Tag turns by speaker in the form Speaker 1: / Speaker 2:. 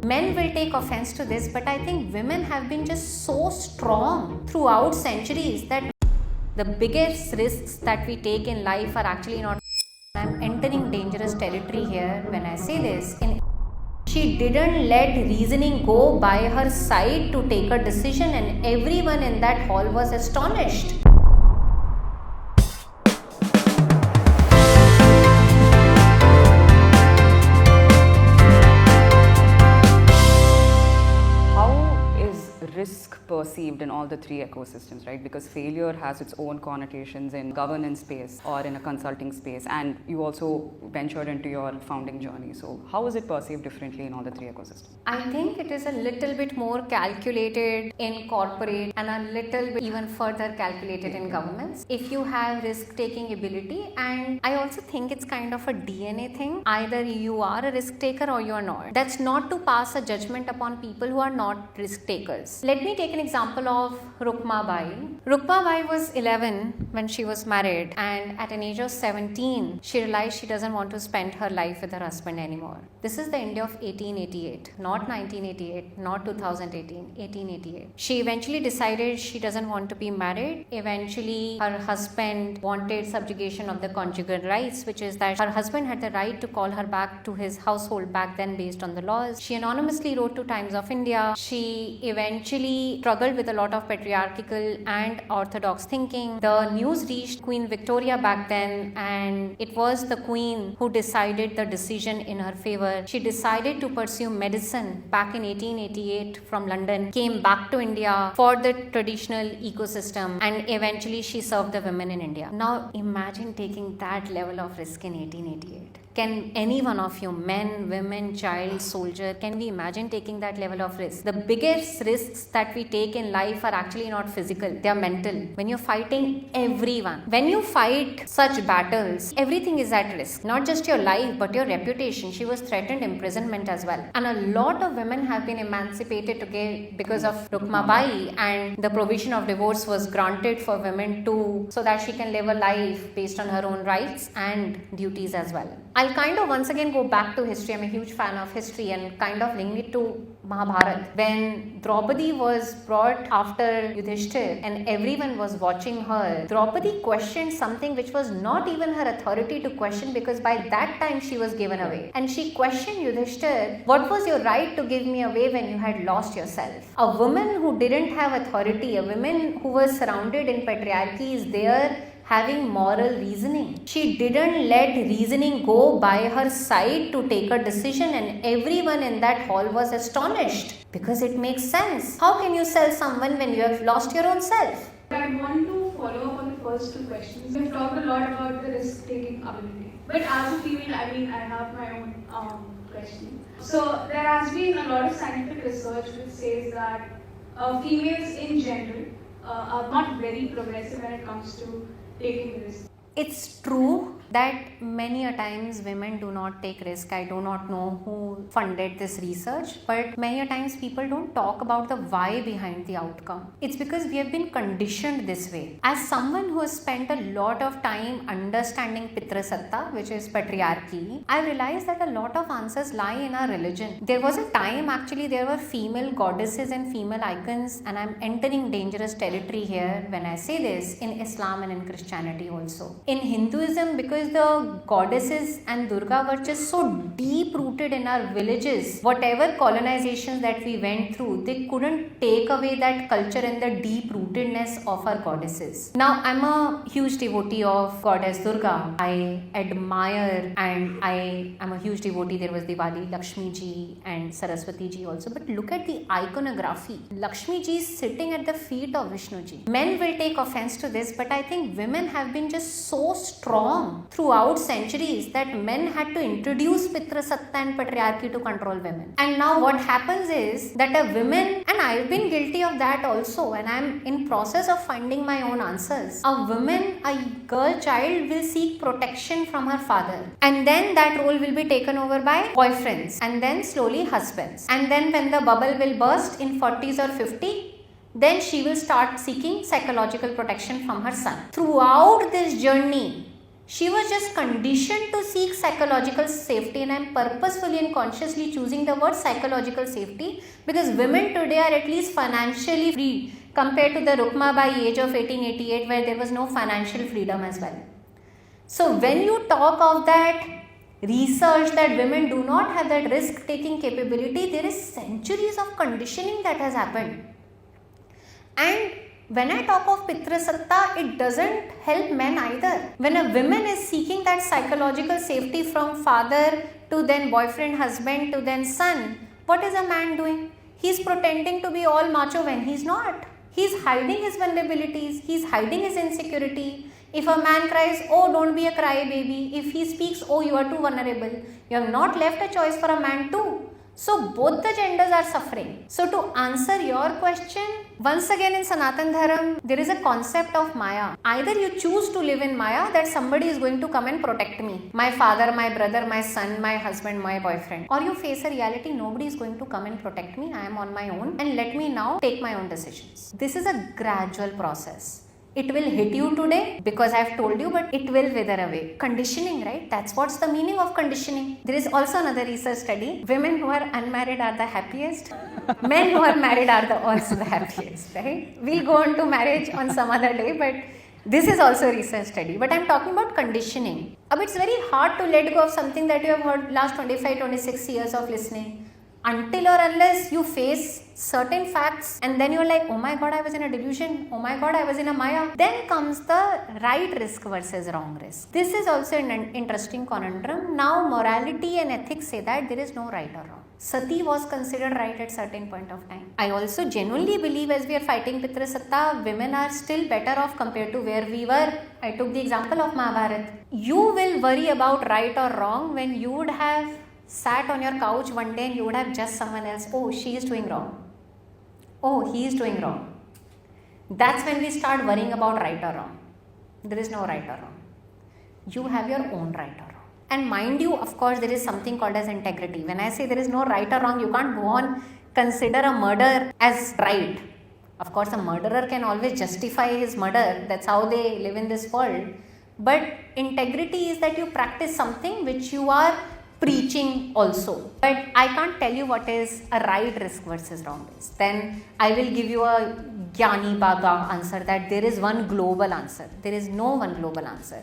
Speaker 1: Men will take offense to this, but I think women have been just so strong throughout centuries that the biggest risks that we take in life are actually not. I'm entering dangerous territory here when I say this. She didn't let reasoning go by her side to take a decision, and everyone in that hall was astonished.
Speaker 2: Risk perceived in all the three ecosystems, right? Because failure has its own connotations in governance space or in a consulting space, and you also ventured into your founding journey. So how is it perceived differently in all the three ecosystems?
Speaker 1: I think it is a little bit more calculated in corporate and a little bit even further calculated in governments. If you have risk-taking ability, and I also think it's kind of a DNA thing. Either you are a risk taker or you are not. That's not to pass a judgment upon people who are not risk takers. Let me take an example of Rukma Bai. Rukma Bai was 11 when she was married, and at an age of 17, she realized she doesn't want to spend her life with her husband anymore. This is the India of 1888, not 1988, not 2018, 1888. She eventually decided she doesn't want to be married. Eventually, her husband wanted subjugation of the conjugal rights, which is that her husband had the right to call her back to his household back then based on the laws. She anonymously wrote to Times of India. She eventually struggled with a lot of patriarchal and orthodox thinking. The news reached Queen Victoria back then, and it was the Queen who decided the decision in her favor. She decided to pursue medicine back in 1888 from London, came back to India for the traditional ecosystem, and eventually she served the women in India. Now imagine taking that level of risk in 1888. Can any one of you, men, women, child, soldier, can we imagine taking that level of risk? The biggest risks that we take in life are actually not physical, they are mental. When you're fighting everyone, when you fight such battles, everything is at risk. Not just your life, but your reputation. She was threatened imprisonment as well. And a lot of women have been emancipated today because of Rukma Bai, and the provision of divorce was granted for women too, so that she can live a life based on her own rights and duties as well. I'll kind of once again go back to history. I'm a huge fan of history and kind of link it to Mahabharata. When Draupadi was brought after Yudhishthir and everyone was watching her, Draupadi questioned something which was not even her authority to question, because by that time she was given away. And she questioned Yudhishthir, what was your right to give me away when you had lost yourself? A woman who didn't have authority, a woman who was surrounded in patriarchy is there having moral reasoning. She didn't let reasoning go by her side to take a decision, and everyone in that hall was astonished, because it makes sense. How can you sell someone when you have lost your own self?
Speaker 3: I want to follow up on the first two questions. We've talked a lot about the risk-taking ability. But as a female, I have my own question. So there has been a lot of scientific research which says that females in general are not very progressive when it comes to taking risks.
Speaker 1: It's true that many a times women do not take risk. I do not know who funded this research, but many a times people don't talk about the why behind the outcome. It's because we have been conditioned this way. As someone who has spent a lot of time understanding Pitrasatta, which is patriarchy, I realized that a lot of answers lie in our religion. There was a time actually there were female goddesses and female icons, and I'm entering dangerous territory here when I say this, in Islam and in Christianity also. In Hinduism, because the goddesses and Durga were just so deep rooted in our villages, whatever colonizations that we went through, they couldn't take away that culture and the deep rootedness of our goddesses. Now, I'm a huge devotee of goddess Durga. I admire, and I am a huge devotee. There was Diwali, Lakshmi ji and Saraswati ji also. But look at the iconography. Lakshmi ji is sitting at the feet of Vishnu ji. Men will take offense to this, but I think women have been just so strong throughout centuries that men had to introduce Pitrasatta and patriarchy to control women. And now what happens is that a woman, and I've been guilty of that also, and I'm in process of finding my own answers. A woman, a girl child will seek protection from her father, and then that role will be taken over by boyfriends, and then slowly husbands. And then when the bubble will burst in 40s or 50, then she will start seeking psychological protection from her son. Throughout this journey, She was just conditioned to seek psychological safety, and I'm purposefully and consciously choosing the word psychological safety because women today are at least financially free compared to the Rukmabai age of 1888 where there was no financial freedom as well. So when you talk of that research that women do not have that risk taking capability, there is centuries of conditioning that has happened. And when I talk of Pitrasatta, it doesn't help men either. When a woman is seeking that psychological safety from father to then boyfriend, husband to then son, what is a man doing? He's pretending to be all macho when he's not. He's hiding his vulnerabilities, he's hiding his insecurity. If a man cries, oh, don't be a crybaby. If he speaks, oh, you are too vulnerable. You have not left a choice for a man too. So both the genders are suffering. So to answer your question, once again in Sanatan Dharam, there is a concept of Maya. Either you choose to live in Maya, that somebody is going to come and protect me. My father, my brother, my son, my husband, my boyfriend. Or you face a reality, nobody is going to come and protect me. I am on my own and let me now take my own decisions. This is a gradual process. It will hit you today because I have told you, but it will wither away. Conditioning, right? That's what's the meaning of conditioning. There is also another research study. Women who are unmarried are the happiest. Men who are married are also the happiest, right? We'll go on to marriage on some other day, but this is also a research study. But I'm talking about conditioning. It's very hard to let go of something that you have heard last 25, 26 years of listening. Until or unless you face certain facts and then you're like, oh my god, I was in a delusion, oh my god, I was in a Maya. Then comes the right risk versus wrong risk. This is also an interesting conundrum. Now morality and ethics say that there is no right or wrong. Sati was considered right at certain point of time. I also genuinely believe as we are fighting Pitrasatta, women are still better off compared to where we were. I took the example of Mahabharata. You will worry about right or wrong when you would have sat on your couch one day and you would have judged someone else. Oh, she is doing wrong. Oh, he is doing wrong. That's when we start worrying about right or wrong. There is no right or wrong. You have your own right or wrong. And mind you, of course, there is something called as integrity. When I say there is no right or wrong, you can't go on consider a murder as right. Of course, a murderer can always justify his murder. That's how they live in this world. But integrity is that you practice something which you are preaching also. But I can't tell you what is a right risk versus wrong risk. Then I will give you a Gyani Baga answer that there is one global answer. There is no one global answer.